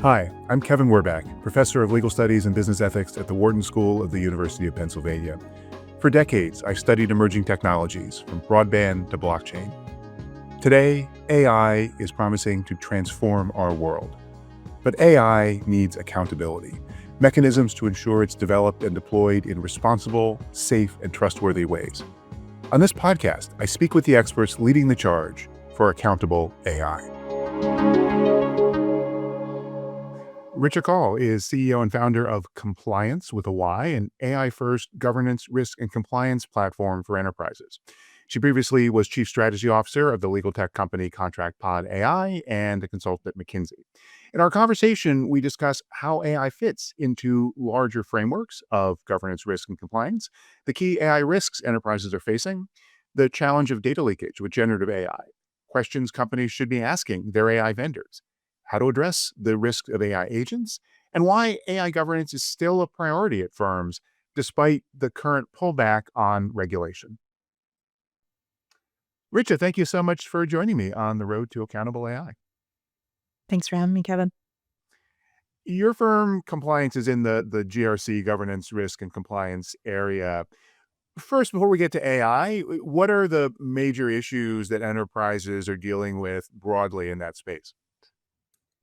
Hi, I'm Kevin Werbeck, professor of legal studies and business ethics at the Wharton School of the University of Pennsylvania. For decades, I've studied emerging technologies from broadband to blockchain. Today, AI is promising to transform our world. But AI needs accountability, mechanisms to ensure it's developed and deployed in responsible, safe, and trustworthy ways. On this podcast, I speak with the experts leading the charge for accountable AI. Richa Kaul is CEO and founder of Complyance with a Y, an AI-first governance, risk, and compliance platform for enterprises. She previously was chief strategy officer of the legal tech company Contract Pod AI and a consultant at McKinsey. In our conversation, we discuss how AI fits into larger frameworks of governance, risk, and compliance, the key AI risks enterprises are facing, the challenge of data leakage with generative AI, questions companies should be asking their AI vendors, how to address the risk of AI agents, and why AI governance is still a priority at firms despite the current pullback on regulation. Richa, thank you so much for joining me on the road to accountable AI. Thanks for having me, Kevin. Your firm Compliance is in the GRC, governance, risk, and compliance area. First, before we get to AI, what are the major issues that enterprises are dealing with broadly in that space?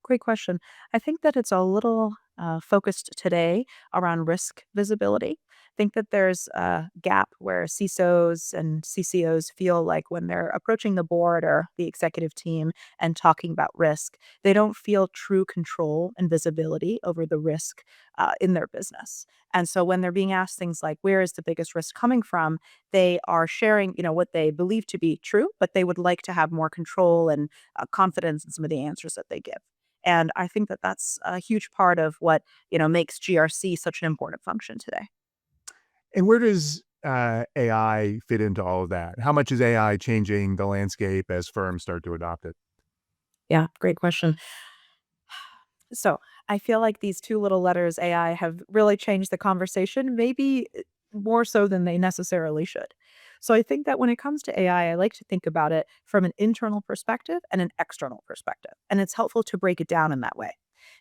Great question. I think that it's a little focused today around risk visibility. I think that there's a gap where CISOs and CCOs feel like when they're approaching the board or the executive team and talking about risk, they don't feel true control and visibility over the risk in their business. And so when they're being asked things like, where is the biggest risk coming from? They are sharing, what they believe to be true, but they would like to have more control and confidence in some of the answers that they give. And I think that that's a huge part of what, makes GRC such an important function today. And where does AI fit into all of that? How much is AI changing the landscape as firms start to adopt it? Yeah, great question. So I feel like these two little letters AI have really changed the conversation, maybe more so than they necessarily should. So I think that when it comes to AI, I like to think about it from an internal perspective and an external perspective. And it's helpful to break it down in that way.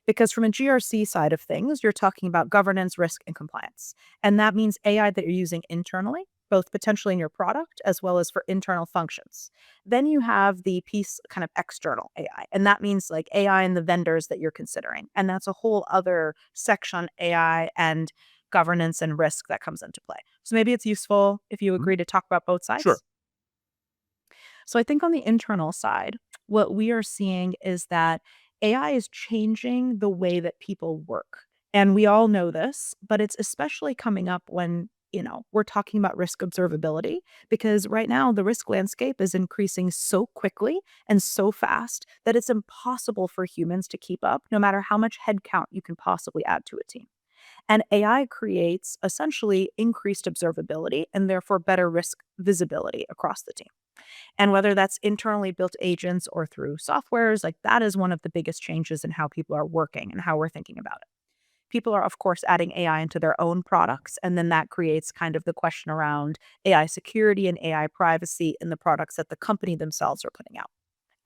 Because from a GRC side of things, you're talking about governance, risk, and compliance. And that means AI that you're using internally, both potentially in your product as well as for internal functions. Then you have the piece kind of external AI, and that means like AI and the vendors that you're considering. And that's a whole other section, AI and governance and risk that comes into play. So maybe it's useful if you Mhm. agree to talk about both Sure. sides. So I think on the internal side, what we are seeing is that AI is changing the way that people work. And we all know this, but it's especially coming up when, we're talking about risk observability, because right now the risk landscape is increasing so quickly and so fast that it's impossible for humans to keep up, no matter how much headcount you can possibly add to a team. And AI creates essentially increased observability and therefore better risk visibility across the team. And whether that's internally built agents or through softwares, like that is one of the biggest changes in how people are working and how we're thinking about it. People are, of course, adding AI into their own products. And then that creates kind of the question around AI security and AI privacy in the products that the company themselves are putting out.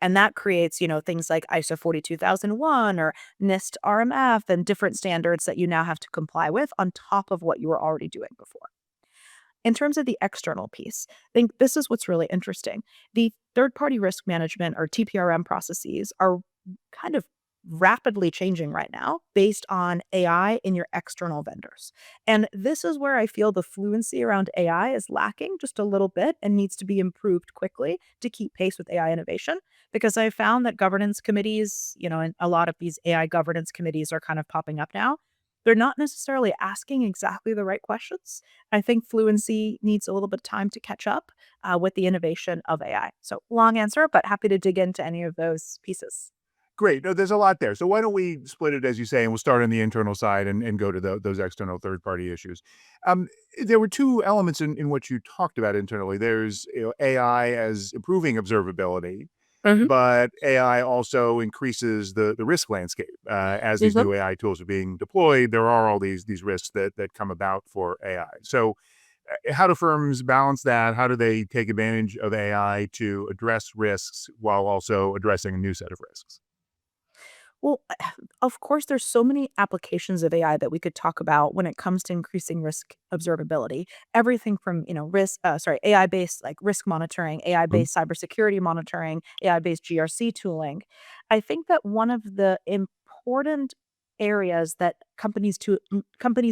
And that creates, things like ISO 42001 or NIST RMF and different standards that you now have to comply with on top of what you were already doing before. In terms of the external piece, I think this is what's really interesting. The third party risk management or TPRM processes are kind of rapidly changing right now based on AI in your external vendors. And this is where I feel the fluency around AI is lacking just a little bit and needs to be improved quickly to keep pace with AI innovation. Because I found that governance committees, and a lot of these AI governance committees are kind of popping up now. They're not necessarily asking exactly the right questions. I think fluency needs a little bit of time to catch up with the innovation of AI. So long answer, but happy to dig into any of those pieces. Great. No, there's a lot there. So why don't we split it, as you say, and we'll start on the internal side and go to those external third-party issues. Um, there were two elements in what you talked about internally. There's AI as improving observability, Hmm. but AI also increases the risk landscape. As these Mhm. new AI tools are being deployed, there are all these risks that come about for AI. So how do firms balance that? How do they take advantage of AI to address risks while also addressing a new set of risks? Well, of course, there's so many applications of AI that we could talk about when it comes to increasing risk observability. Everything from, AI-based like risk monitoring, Mm, AI-based cybersecurity monitoring, AI-based GRC tooling. I think that one of the important areas that companies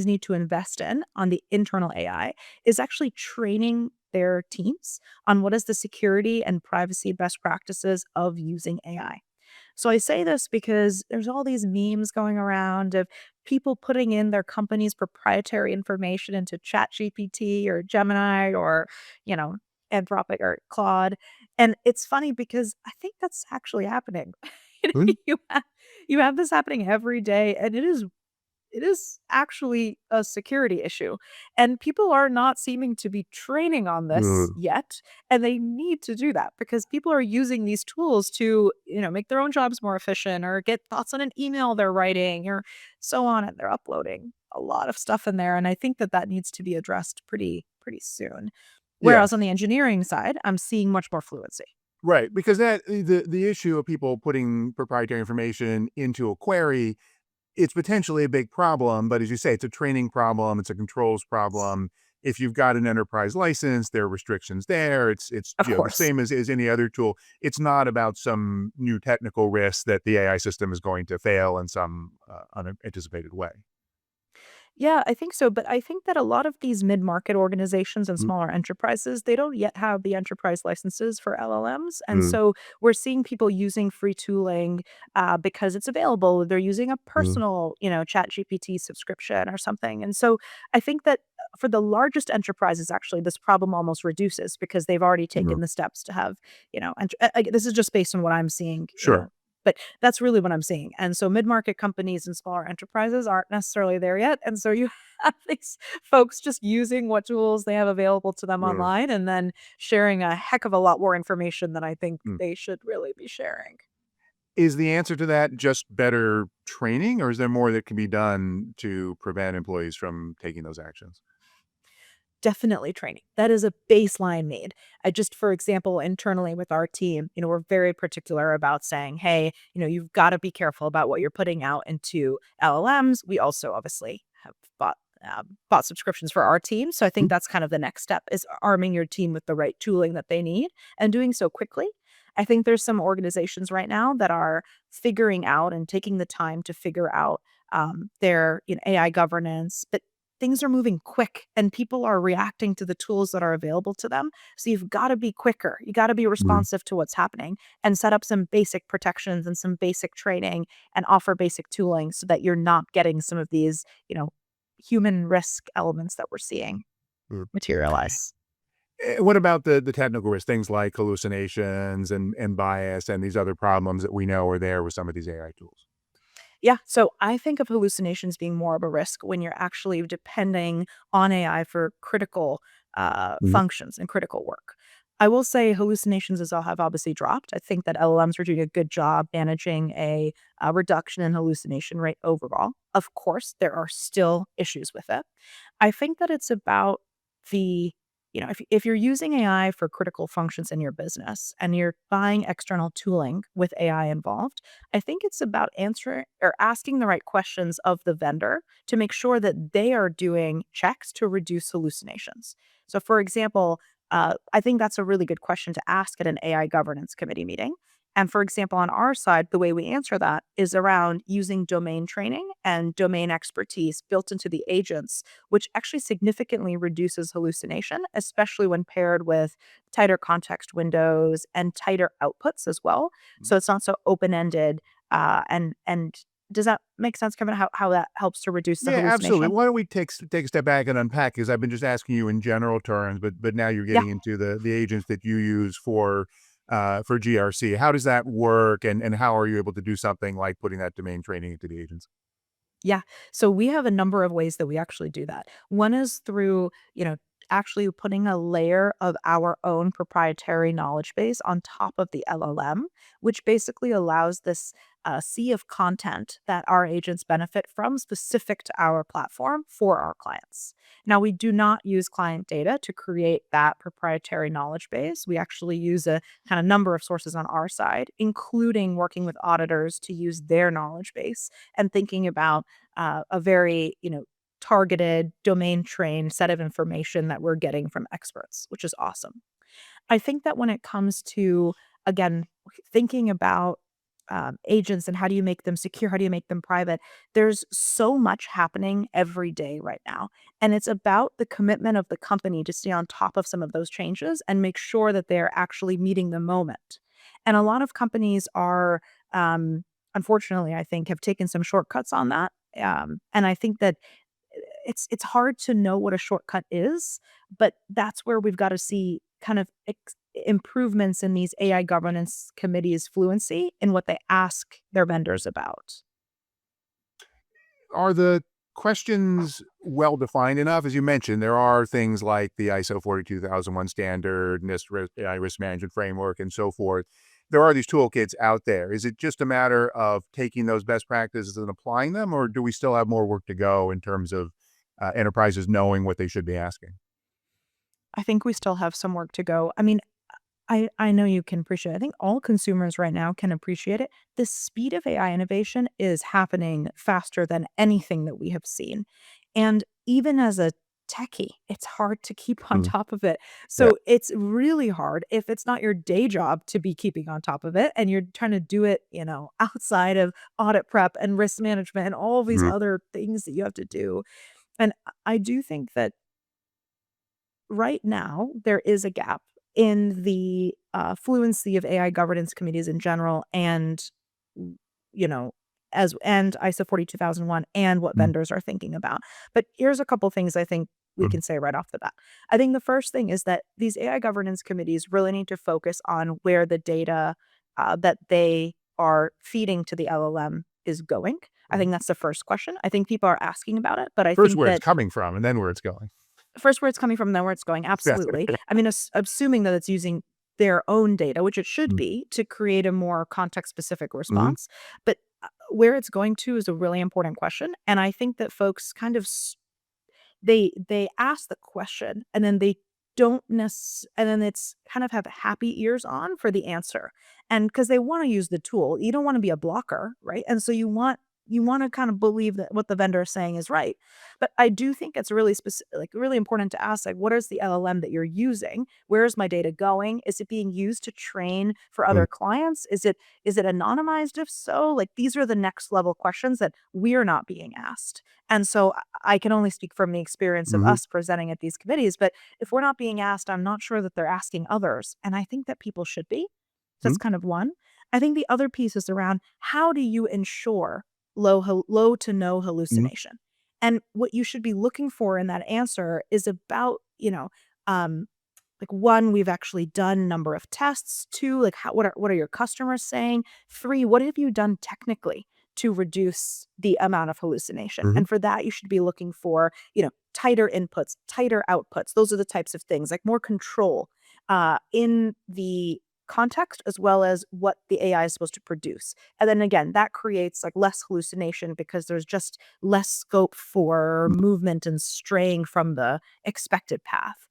need to invest in on the internal AI is actually training their teams on what is the security and privacy best practices of using AI. So I say this because there's all these memes going around of people putting in their company's proprietary information into ChatGPT or Gemini or, you know, Anthropic or Claude. And it's funny because I think that's actually happening. mm, you have, you have this happening every day, and it is actually a security issue, and people are not seeming to be training on this ugh. yet, and they need to do that because people are using these tools to, make their own jobs more efficient or get thoughts on an email they're writing or so on, and they're uploading a lot of stuff in there, and I think that that needs to be addressed pretty soon. Whereas on Yes. the engineering side, I'm seeing much more fluency. Right, because the issue of people putting proprietary information into a query, it's potentially a big problem, but as you say, it's a training problem, it's a controls problem. If you've got an enterprise license, there are restrictions there. It's Of the course. same as any other tool. It's not about some new technical risk that the AI system is going to fail in some unanticipated way. Yeah, I think so, but I think that a lot of these mid-market organizations and Mm, smaller enterprises, they don't yet have the enterprise licenses for LLMs, and mm, so we're seeing people using free tooling, because it's available. They're using a mm, personal, ChatGPT subscription or something, and so I think that for the largest enterprises, actually, this problem almost reduces because they've already mm. taken the steps to have, this is just based on what I'm seeing, Sure. but that's really what I'm seeing, and so mid-market companies and smaller enterprises aren't necessarily there yet, and so you have these folks just using what tools they have available to them Mm, online and then sharing a heck of a lot more information than I think mm. they should really be sharing. Is the answer to that just better training, or is there more that can be done to prevent employees from taking those actions? Definitely training. That is a baseline need. I just, for example, internally with our team, we're very particular about saying, hey, you've got to be careful about what you're putting out into LLMs. We also obviously have bought subscriptions for our team. So I think Mm, that's kind of the next step is arming your team with the right tooling that they need and doing so quickly. I think there's some organizations right now that are figuring out and taking the time to figure out their AI governance, but things are moving quick and people are reacting to the tools that are available to them. So you've got to be quicker. You got to be mm, responsive to what's happening and set up some basic protections and some basic training and offer basic tooling so that you're not getting some of these, human risk elements that we're seeing mm. materialize. What about the technical risk, things like hallucinations and bias and these other problems that we know are there with some of these AI tools? Yeah, so I think of hallucinations being more of a risk when you're actually depending on AI for critical Mhm, functions and critical work. I will say hallucinations as well have obviously dropped. I think that LLMs are doing a good job managing a reduction in hallucination rate overall. Of course, there are still issues with it. I think that it's about the if you're using AI for critical functions in your business and you're buying external tooling with AI involved, I think it's about answering or asking the right questions of the vendor to make sure that they are doing checks to reduce hallucinations. So, for example, I think that's a really good question to ask at an AI governance committee meeting. And for example, on our side, the way we answer that is around using domain training and domain expertise built into the agents, which actually significantly reduces hallucination, especially when paired with tighter context windows and tighter outputs as well. mm. So it's not so open ended. And does that make sense, Kevin? How that helps to reduce the Yeah, absolutely. hallucination? Why don't we take a step back and unpack? Because I've been just asking you in general terms, but now you're Yeah. getting into the agents that you use for GRC. How does that work, and how are you able to do something like putting that domain training into the agents? Yeah. So we have a number of ways that we actually do that. One is through, actually putting a layer of our own proprietary knowledge base on top of the LLM, which basically allows this a sea of content that our agents benefit from specific to our platform for our clients. Now, we do not use client data to create that proprietary knowledge base. We actually use a kind of number of sources on our side, including working with auditors to use their knowledge base and thinking about a very, targeted, domain trained set of information that we're getting from experts, which is awesome. I think that when it comes to, again, thinking about agents and how do you make them secure, how do you make them private, there's so much happening every day right now. And it's about the commitment of the company to stay on top of some of those changes and make sure that they're actually meeting the moment. And a lot of companies are, unfortunately, I think, have taken some shortcuts on that. And I think that it's hard to know what a shortcut is, but that's where we've got to see kind of improvements in these AI governance committees' fluency in what they ask their vendors about. Are the questions well defined enough? As you mentioned, there are things like the ISO 42001 standard, NIST AI risk management framework, and so forth. There are these toolkits out there. Is it just a matter of taking those best practices and applying them, or do we still have more work to go in terms of enterprises knowing what they should be asking? I think we still have some work to go. I mean, I know you can appreciate it. I think all consumers right now can appreciate it. The speed of AI innovation is happening faster than anything that we have seen. And even as a techie, it's hard to keep on Mm, top of it. yeah. So it's really hard if it's not your day job to be keeping on top of it and you're trying to do it, outside of audit prep and risk management and all these Mhm. other things that you have to do. And I do think that right now, there is a gap in the, fluency of AI governance committees in general and, w you know, and ISO 42001 and what Mhm. vendors are thinking about. But here's a couple things I think we Mhm. can say right off the bat. I think the first thing is that these AI governance committees really need to focus on where the data, that they are feeding to the LLM is going. I Mhm. think that's the first question. I think people are asking about it, but I First, think where it's that coming from, and then where it's going. first where it's coming from, then where it's going, That's absolutely. it. I mean, assuming that it's using their own data, which it should Mm. be, to create a more context-specific Mhm. response, but, where it's going to is a really important question, and I think that folks kind of they ask the question, and then they don't and then it's kind of have happy ears on for the answer, and because they wanna use the tool, you don't wanna be a blocker, right? And so you wanna kind of believe that what the vendor is saying is right. But I do think it's really really important to ask, like, what is the LLM that you're using? Where is my data going? Is it being used to train for Mm. other clients? Is it anonymized? If so, like, these are the next level questions that we're not being asked. And so I can only speak from the experience of Mhm. us presenting at these committees, but if we're not being asked, I'm not sure that they're asking others, and I think that people should be. That's Mhm. kind of one. I think the other piece is around how do you ensure low to no Mhm. hallucination? And what you should be looking for in that answer is about, um, like, 1, we've actually done number of tests. 2, like, what are your customers saying? 3, what have you done technically to reduce the amount of hallucination? Mhm. And for that, you should be looking for, tighter inputs, tighter outputs. Those are the types of things, like more control, in the context as well as what the AI is supposed to produce. And then again, that creates, like, less hallucination because there's just less scope for Mm. movement and straying from the expected path.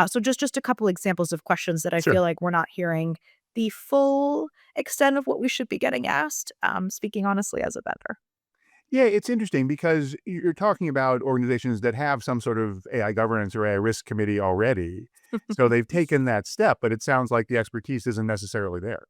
So just a couple examples of questions that I Sure. feel like we're not hearing the full extent of what we should be getting asked, speaking honestly as a vendor. Yeah, it's interesting because you're talking about organizations that have some sort of AI governance or AI risk committee already. So they've taken that step, but it sounds like the expertise isn't necessarily there.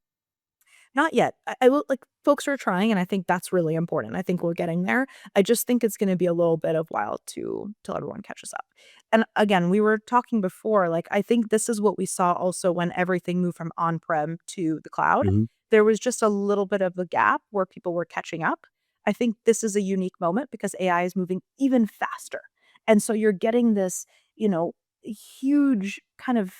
Not yet. I will like, folks are trying, and I think that's really important. I think we're getting there. I just think it's gonna be a little bit of while to till everyone catches up. And again, we were talking before, like, I think this is what we saw also when everything moved from on-prem to the cloud. Mhm. There was just a little bit of a gap where people were catching up. I think this is a unique moment because AI is moving even faster. And so you're getting this, huge kind of,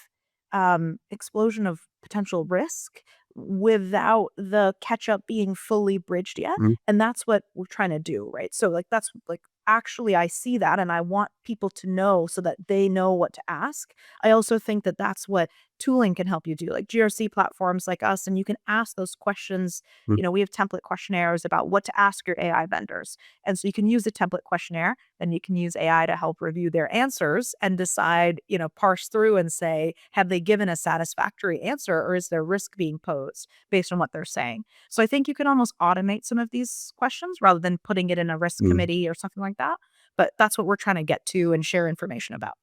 explosion of potential risk without the catch up being fully bridged yet, Mhm. and that's what we're trying to do, right? So, like, that's, like, actually I see that and I want people to know so that they know what to ask. I also think that that's what tooling can help you do, like GRC platforms like us, and you can ask those questions. Mhm. We have template questionnaires about what to ask your AI vendors. And so you can use the template questionnaire, then you can use AI to help review their answers and decide, parse through and say, have they given a satisfactory answer or is there risk being posed based on what they're saying? So I think you can almost automate some of these questions rather than putting it in a risk Mhm. committee or something like that. But that's what we're trying to get to and share information about.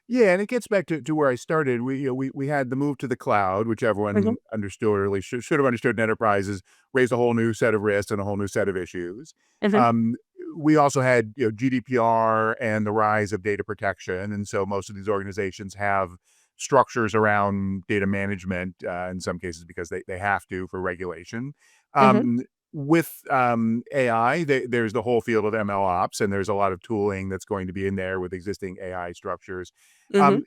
Yeah, and it gets back to where I started. We had the move to the cloud, which Mhm. everyone understood, or at least should have understood in enterprises, raised a whole new set of risks and a whole new set of issues. Mhm. Um, we also had GDPR and the rise of data protection, and so most of these organizations have structures around data management in some cases because they have to for regulation. Mhm. Um, with AI, there's the whole field of ML ops, and there's a lot of tooling that's going to be in there with existing AI structures. Mhm. um,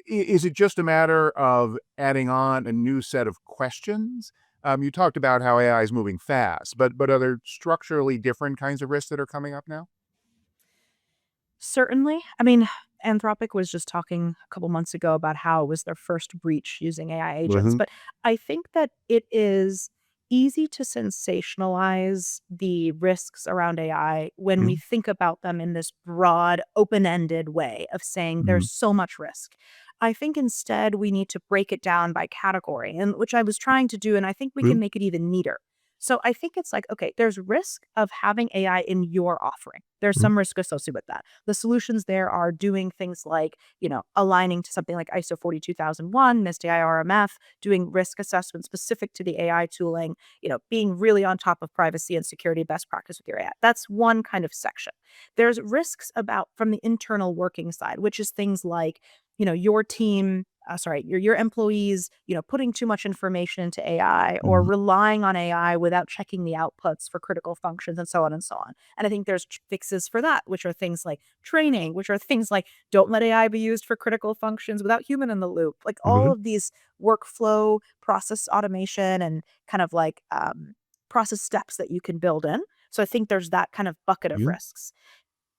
is it just a matter of adding on a new set of questions? You talked about how AI is moving fast, but are there structurally different kinds of risks that are coming up now? Certainly. I mean, Anthropic was just talking a couple months ago about how it was their first breach using AI agents, Mhm, but I think that it is easy to sensationalize the risks around AI when we mhm, think about them in this broad, open-ended way of saying mhm, there's so much risk. I think instead we need to break it down by category, and which I was trying to do, and I think we mhm, can make it even neater. So I think it's like, okay, there's risk of having AI in your offering. There's mhm, some risk associated with that. The solutions there are doing things like, aligning to something like ISO 42001, NIST IRMF, doing risk assessment specific to the AI tooling, being really on top of privacy and security best practice with your AI. That's one kind of section. There's risks about from the internal working side, which is things like, your team your employees, putting too much information into AI or mhm, relying on AI without checking the outputs for critical functions and so on and so on. And I think there's fixes for that, which are things like training, which are things like don't let AI be used for critical functions without human in the loop. Like all mhm, of these workflow, process automation, and kind of like process steps that you can build in. So I think there's that kind of bucket of mhm, risks.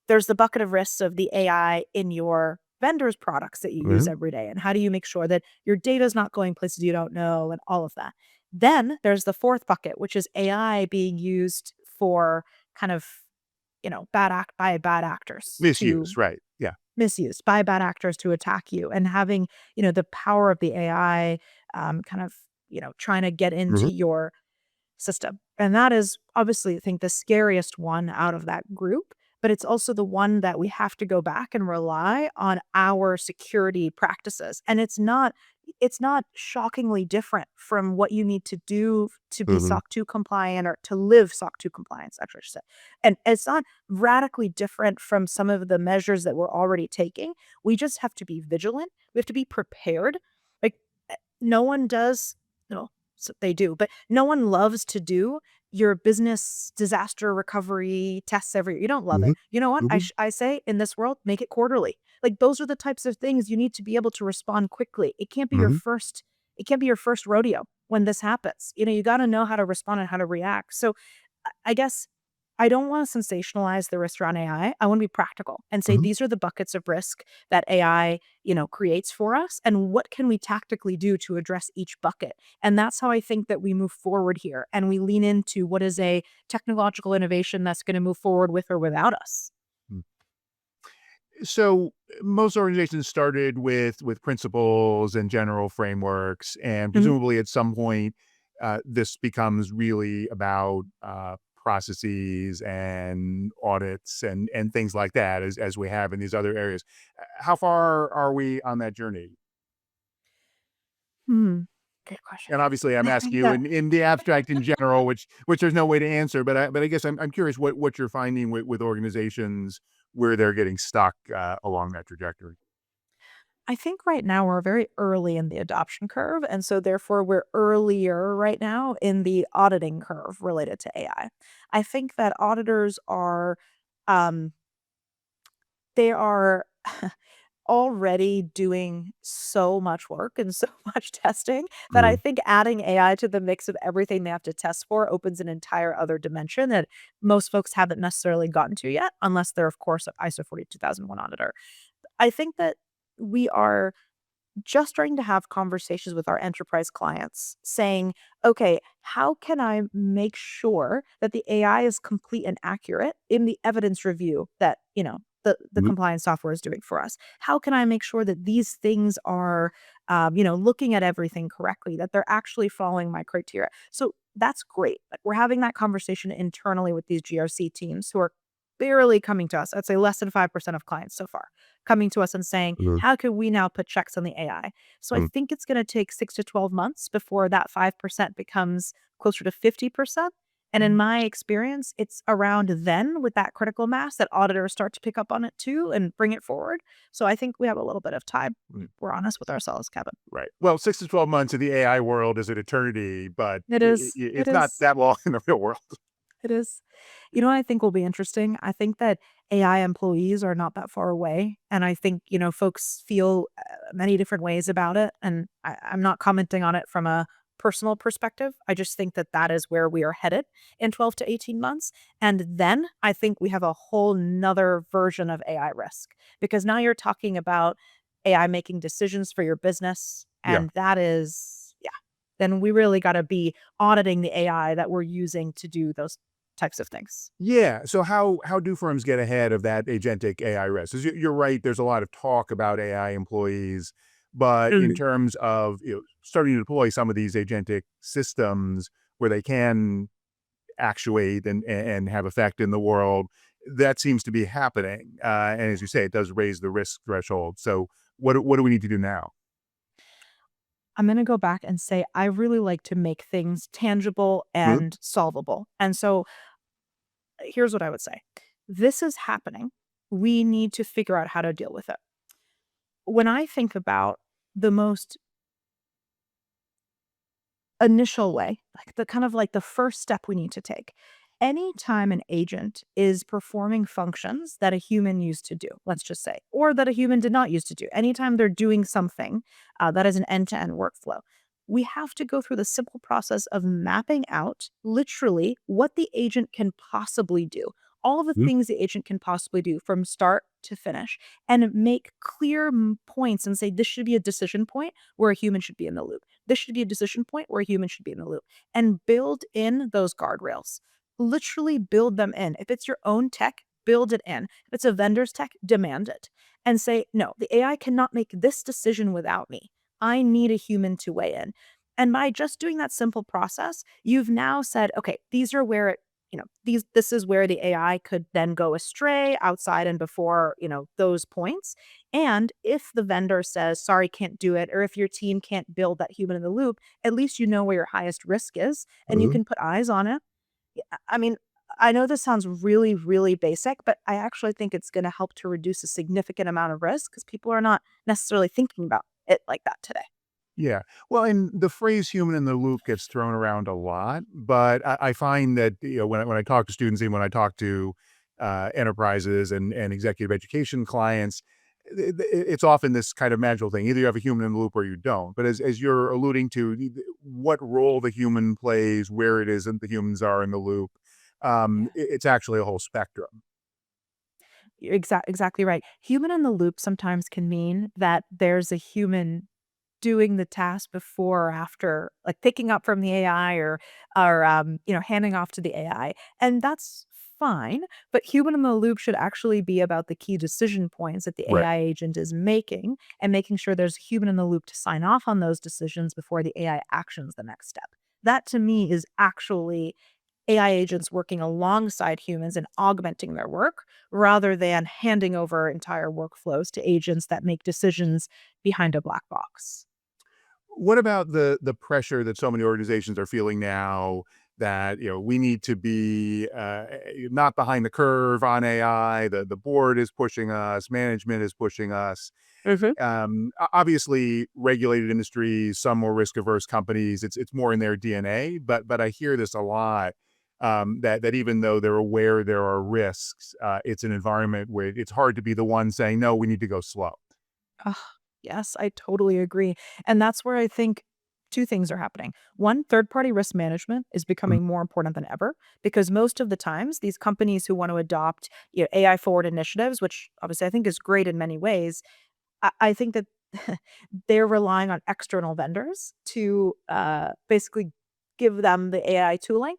There's the bucket of risks of the AI in your vendor's products that you use mhm, every day, and how do you make sure that your data is not going places you don't know and all of that. Then there's the fourth bucket, which is AI being used for kind of, bad actors to misuse, right, yeah, misused by bad actors to attack you, and having, the power of the AI, kind of, trying to get mhm, into your system. And that is obviously, I think, the scariest one out of that group, but it's also the one that we have to go back and rely on our security practices. And it's not shockingly different from what you need to do to be mhm, SOC 2 compliant or to live SOC 2 compliance, actually, I should say. And it's not radically different from some of the measures that we're already taking. We just have to be vigilant. We have to be prepared. Like no one does, no, they do, but no one loves to do your business disaster recovery tests every year. You don't love it. mhm, You know what? mhm, I say in this world, make it quarterly. Like those are the types of things you need to be able to respond quickly. mhm. It can't be your first rodeo when this happens. You got to know how to respond and how to react. So I guess I don't want to sensationalize the risk around AI. I want to be practical and say Mhm. these are the buckets of risk that AI, creates for us, and what can we tactically do to address each bucket. And that's how I think that we move forward here and we lean into what is a technological innovation that's going to move forward with or without us. Mm. So most organizations started with principles and general frameworks, and Mhm. presumably at some point, this becomes really about processes and audits and things like that, as we have in these other areas. How far are we on that journey? Hmm. Good question. And obviously, I'm asking you Yeah. in the abstract in general, which there's no way to answer. But I guess I'm curious what you're finding with organizations where they're getting stuck along that trajectory. I think right now we're very early in the adoption curve. And so, therefore, we're earlier right now in the auditing curve related to AI. I think that auditors are, um, they are already doing so much work and so much testing that I Mhm. think adding AI to the mix of everything they have to test for opens an entire other dimension that most folks haven't necessarily gotten to yet, unless they're, of course, an ISO 42001 auditor. I think that we are just starting to have conversations with our enterprise clients saying, okay, how can I make sure that the AI is complete and accurate in the evidence review that, the Mhm. compliance software is doing for us? How can I make sure that these things are, looking at everything correctly, that they're actually following my criteria? So that's great. Like we're having that conversation internally with these GRC teams who are barely coming to us. I'd say less than 5% of clients so far coming to us and saying, Mhm. how can we now put checks on the AI? So I Mhm. think it's going to take 6 to 12 months before that 5% becomes closer to 50%. And in my experience, it's around then with that critical mass that auditors start to pick up on it too and bring it forward. So I think we have a little bit of time. We're honest with ourselves, Kevin. Right. Well, 6 to 12 months in the AI world is an eternity, but It is. It it's not is. that long in the real world. It is. You know what I think will be interesting? I think that AI employees are not that far away. And I think, folks feel many different ways about it. And I'm not commenting on it from a personal perspective. I just think that that is where we are headed in 12 to 18 months. And then I think we have a whole nother version of AI risk because now you're talking about AI making decisions for your business. Yeah. And that is, yeah, then we really got to be auditing the AI that we're using to do those types of things. Yeah. So how do firms get ahead of that agentic AI risk? 'Cause you're right, there's a lot of talk about AI employees, but in Mm. terms of, starting to deploy some of these agentic systems where they can actuate and have effect in the world, that seems to be happening. And as you say, it does raise the risk threshold. So what do we need to do now? I'm gonna go back and say I really like to make things tangible Mhm. and solvable. And so here's what I would say. This is happening. We need to figure out how to deal with it. When I think about the most initial way, like the kind of like the first step we need to take. Anytime an agent is performing functions that a human used to do, let's just say, or that a human did not used to do, anytime they're doing something that is an end to end workflow, we have to go through the simple process of mapping out literally what the agent can possibly do, all of the Mhm. things the agent can possibly do from start to finish, and make clear points and say this should be a decision point where a human should be in the loop. This should be a decision point where a human should be in the loop and build in those guardrails. Literally build them in. If it's your own tech, build it in. If it's a vendor's tech, demand it and say, no, the AI cannot make this decision without me. I need a human to weigh in. And by just doing that simple process, you've now said, okay, these are where this is where the AI could then go astray outside and before, those points. And if the vendor says, sorry, can't do it, or if your team can't build that human in the loop, at least you know where your highest risk is and you Mhm. can put eyes on it. Yeah, I mean, I know this sounds really, really basic, but I actually think it's going to help to reduce a significant amount of risk because people are not necessarily thinking about it like that today. Yeah. Well, and the phrase human in the loop gets thrown around a lot, but I find that, when I talk to students and when I talk to enterprises and executive education clients, it's often this kind of magical thing. Either you have a human in the loop or you don't. But as you're alluding to, what role the human plays, where it is that the humans are in the loop, it's actually a whole spectrum. You're exactly right. Human in the loop sometimes can mean that there's a human doing the task before or after, like picking up from the AI or handing off to the AI. And that's fine. But human in the loop should actually be about the key decision points that the Right. AI agent is making and making sure there's a human in the loop to sign off on those decisions before the AI actions the next step. That to me is actually AI agents working alongside humans and augmenting their work rather than handing over entire workflows to agents that make decisions behind a black box. What about the pressure that so many organizations are feeling now that, we need to be not behind the curve on AI, the board is pushing us, management is pushing us. Mhm. Obviously regulated industries, some more risk averse companies, it's more in their DNA, but I hear this a lot. That even though they're aware there are risks, it's an environment where it's hard to be the one saying, no, we need to go slow. Ugh, yes, I totally agree. And that's where I think two things are happening. One, third party risk management is Mhm, becoming more important than ever because most of the times these companies who want to adopt AI forward initiatives, which obviously I think is great in many ways, I think that they're relying on external vendors to basically give them the AI tooling.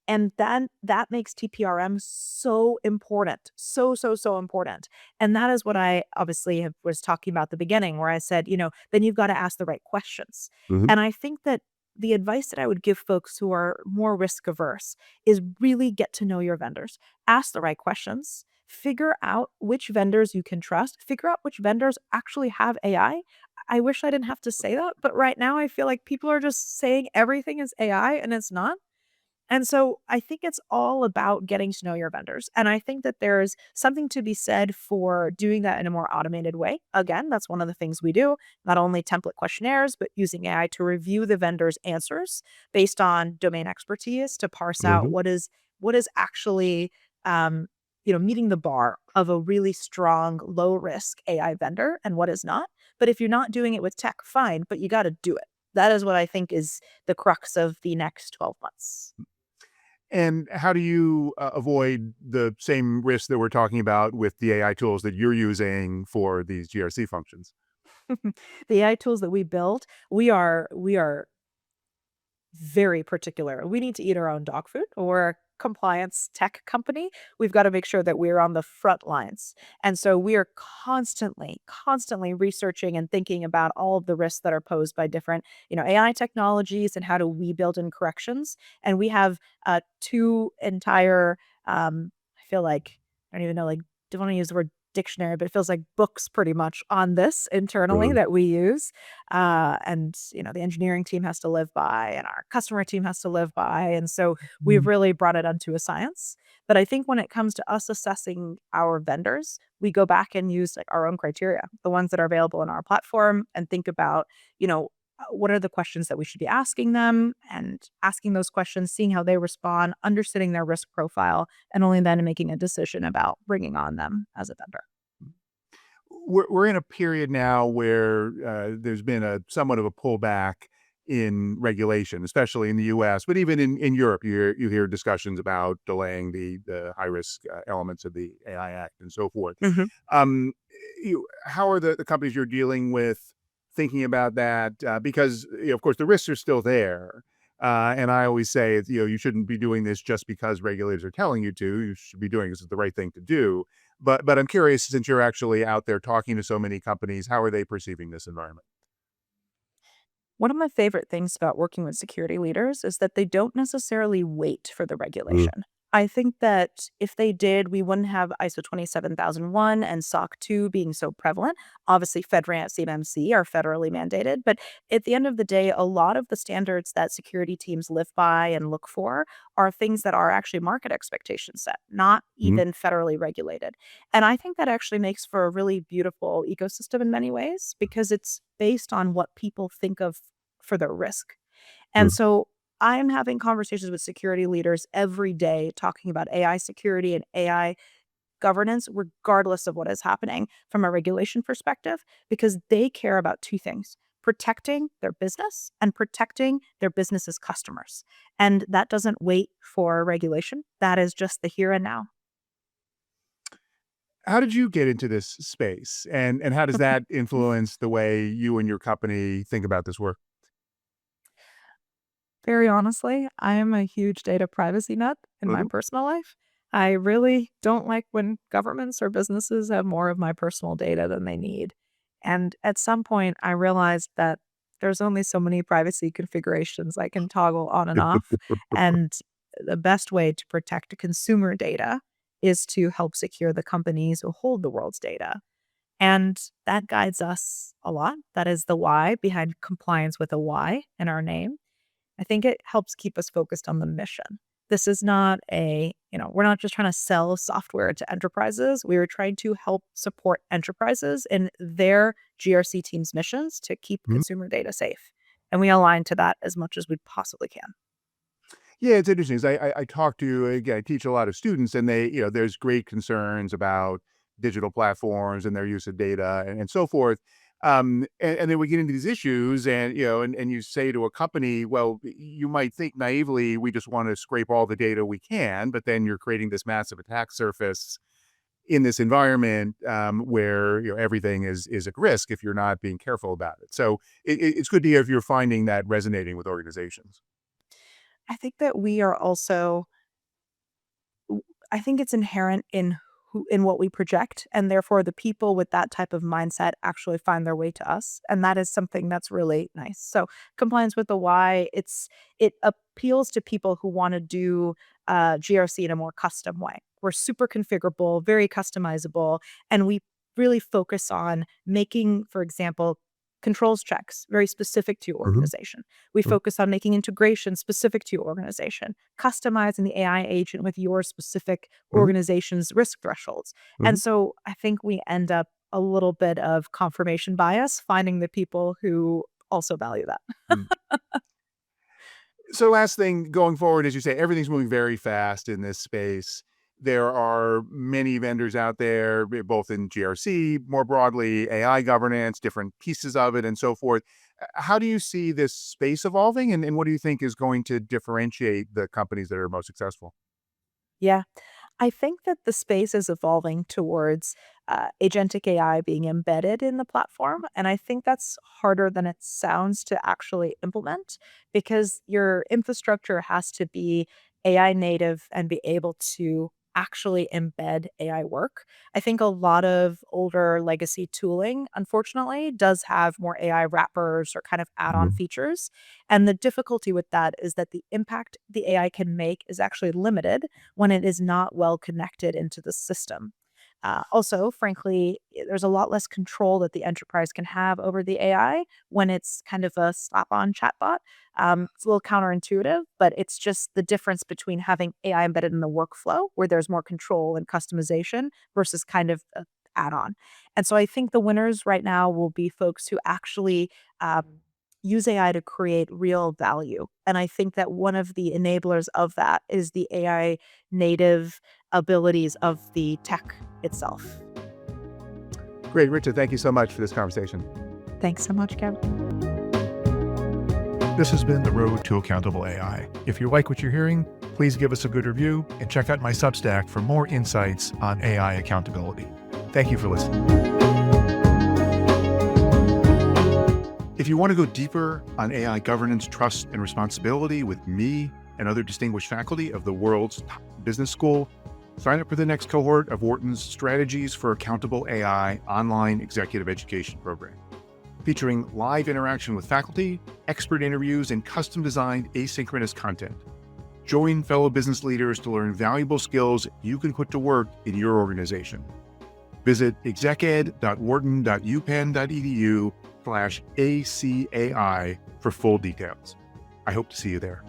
And then that makes TPRM so important. So, so, so important. And that is what I obviously was talking about at the beginning, where I said, then you've got to ask the right questions. mhm, And I think that the advice that I would give folks who are more risk averse is really get to know your vendors, ask the right questions, figure out which vendors you can trust, figure out which vendors actually have AI. I wish I didn't have to say that, but right now I feel like people are just saying everything is AI and it's not. And so I think it's all about getting to know your vendors. And I think that there's something to be said for doing that in a more automated way. Again, that's one of the things we do, not only template questionnaires, but using AI to review the vendor's answers based on domain expertise to parse out mhm. what is actually um, meeting the bar of a really strong, low risk AI vendor and what is not. But if you're not doing it with tech, fine, but you got to do it. That is what I think is the crux of the next 12 months. And how do you avoid the same risks that we're talking about with the AI tools that you're using for these GRC functions? The AI tools that we build, we are very particular. We need to eat our own dog food. We're a compliance tech company. We've got to make sure that we're on the front lines. And so we are constantly researching and thinking about all of the risks that are posed by different, AI technologies and how do we build in corrections. And we have two entire I feel like I don't even know, like don't want to use the word dictionary, but it feels like books pretty much on this internally Mhm, that we use and the engineering team has to live by and our customer team has to live by, and so we've mhm, really brought it onto a science. But I think when it comes to us assessing our vendors, we go back and use like our own criteria, the ones that are available in our platform, and think about what are the questions that we should be asking them, and asking those questions, seeing how they respond, understanding their risk profile, and only then making a decision about bringing on them as a vendor. we're in a period now where there's been a somewhat of a pullback in regulation, especially in the U.S., but even in Europe, you hear discussions about delaying the high risk elements of the AI Act and so forth. Mhm. Um, how are the companies you're dealing with thinking about that? Because of course the risks are still there. And I always say, you shouldn't be doing this just because regulators are telling you to. You should be doing this is the right thing to do. But I'm curious, since you're actually out there talking to so many companies, how are they perceiving this environment? One of my favorite things about working with security leaders is that they don't necessarily wait for the Mm, regulation. I think that if they did, we wouldn't have ISO 27001 and SOC 2 being so prevalent. Obviously, FedRAMP, CMMC are federally mandated, but at the end of the day, a lot of the standards that security teams live by and look for are things that are actually market expectations set, not mhm, even federally regulated. And I think that actually makes for a really beautiful ecosystem in many ways because it's based on what people think of for their risk. And mm. so I'm having conversations with security leaders every day talking about AI security and AI governance, regardless of what is happening from a regulation perspective, because they care about two things: protecting their business and protecting their business's customers. And that doesn't wait for regulation. That is just the here and now. How did you get into this space, and how does that influence the way you and your company think about this work? Very honestly, I am a huge data privacy nut in my Mhm, personal life. I really don't like when governments or businesses have more of my personal data than they need. And at some point, I realized that there's only so many privacy configurations I can toggle on and off. And the best way to protect consumer data is to help secure the companies who hold the world's data. And that guides us a lot. That is the why behind compliance with a Y in our name. I think it helps keep us focused on the mission. This is not we're not just trying to sell software to enterprises. We are trying to help support enterprises in their GRC team's missions to keep mhm. consumer data safe. And we align to that as much as we possibly can. Yeah, it's interesting 'cause I talk to again, I teach a lot of students and there's great concerns about digital platforms and their use of data and so forth. And then we get into these issues, and and you say to a company, well, you might think naively, we just want to scrape all the data we can, but then you're creating this massive attack surface in this environment, where everything is at risk if you're not being careful about it. So it's good to hear if you're finding that resonating with organizations. I think that we are also I think it's inherent in what we project, and therefore the people with that type of mindset actually find their way to us, and that is something that's really nice. So, compliance with the why, it appeals to people who wanna do, GRC in a more custom way. We're super configurable, very customizable, and we really focus on making, for example, controls checks very specific to your Mhm. organization. We focus on making integration specific to your organization, customizing the AI agent with your specific Mhm. organization's risk thresholds. And Mhm. so I think we end up a little bit of confirmation bias finding the people who also value that. Mhm. So last thing going forward, as you say, everything's moving very fast in this space. There are many vendors out there, both in GRC, more broadly, AI governance, different pieces of it, and so forth. How do you see this space evolving, and what do you think is going to differentiate the companies that are most successful? Yeah. I think that the space is evolving towards agentic AI being embedded in the platform. And I think that's harder than it sounds to actually implement because your infrastructure has to be AI native and be able to actually embed AI work. I think a lot of older legacy tooling, unfortunately, does have more AI wrappers or kind of add on Mhm. features. And the difficulty with that is that the impact the AI can make is actually limited when it is not well connected into the system. Also, frankly, there's a lot less control that the enterprise can have over the AI when it's kind of a slap on chatbot. It's a little counterintuitive, but it's just the difference between having AI embedded in the workflow where there's more control and customization versus kind of a add on. And so I think the winners right now will be folks who actually use AI to create real value. And I think that one of the enablers of that is the AI native abilities of the tech itself. Great, Richard. Thank you so much for this conversation. Thanks so much, Kevin. This has been The Road to Accountable AI. If you like what you're hearing, please give us a good review and check out my Substack for more insights on AI accountability. Thank you for listening. If you want to go deeper on AI governance, trust, and responsibility with me and other distinguished faculty of the world's top business school, sign up for the next cohort of Wharton's Strategies for Accountable AI online executive education program, featuring live interaction with faculty, expert interviews, and custom-designed asynchronous content. Join fellow business leaders to learn valuable skills you can put to work in your organization. Visit execed.wharton.upenn.edu/ACAI for full details. I hope to see you there.